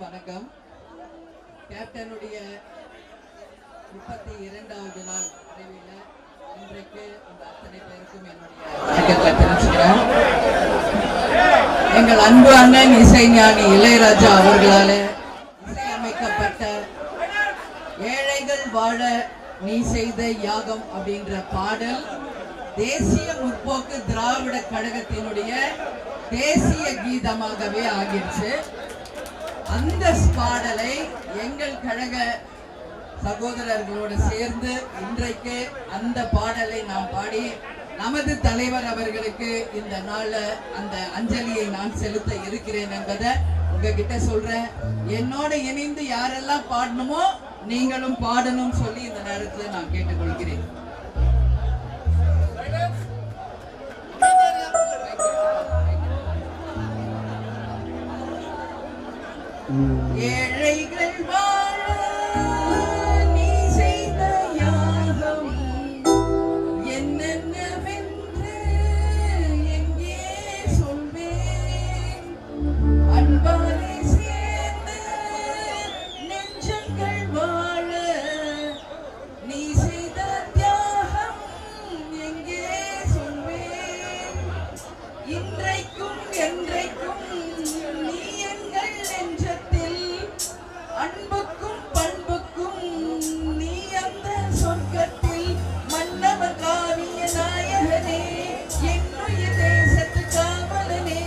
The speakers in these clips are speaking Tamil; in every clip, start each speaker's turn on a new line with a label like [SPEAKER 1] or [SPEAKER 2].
[SPEAKER 1] வணக்கம். கேப்டனுடைய 32வது நாள் நிறைவில் இன்றைக்கு இந்த அத்தனை பேருக்கும் என்னுடைய வணக்கத்தை தெரிவிச்சுக்கிறேன். எங்கள் அன்பு அண்ணன் இசைஞானி இளையராஜா அவர்களால் இசையமைக்கப்பட்ட ஏழைகள் வாழ நீ செய்த யாகம் அப்படின்ற பாடல் தேசிய முற்போக்கு திராவிட கழகத்தினுடைய தேசிய கீதமாகவே ஆகிடுச்சு. அந்த பாடலை எங்கள் கழக சகோதரர்களோடு சேர்ந்து இன்றைக்கு அந்த பாடலை நாம் பாடி நமது தலைவர் அவர்களுக்கு இந்த நாள்ல அந்த அஞ்சலியை நான் செலுத்த இருக்கிறேன் என்பதை உங்ககிட்ட சொல்றேன். என்னோட இணைந்து யாரெல்லாம் பாடணுமோ நீங்களும் பாடணும் சொல்லி இந்த நேரத்தில் நான் கேட்டுக்கொள்கிறேன். ஏழைகள் வாழ நீ செய்த யாகம் என்னென்னவென்று எங்கே சொல்வேன். அன்பாலே சேர்ந்த நெஞ்சங்கள் வாழ நீ செய்த தியாகம் எங்கே சொல்வேன். இன்றைக்கும் என்றைக்கும் நீ எங்கள் நெஞ்சத்தில் அன்புக்கும் பண்புக்கும் நீ அந்த சொர்க்கத்தில் மன்னவர் காவிய நாயகனே என்னுயிர் தேசத்து காவலனே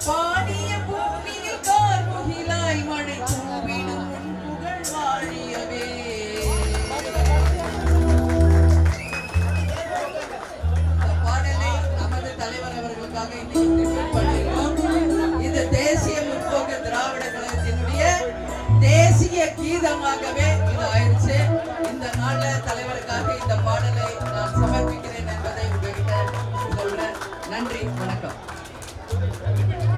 [SPEAKER 1] பாடிய பூமியில் கார்முகிலாய் மழை தூவிடும் புகழ் வாழியவே. பாடலை நமது தலைவர் அவர்களுக்காக இன்னைக்கு பண்ணியிருக்கோம். இது தேசிய முற்போக்கு திராவிட கழகத்தினுடைய தேசிய கீதமாகவே இது ஆயிடுச்சு. இந்த நாள்ல தலைவர்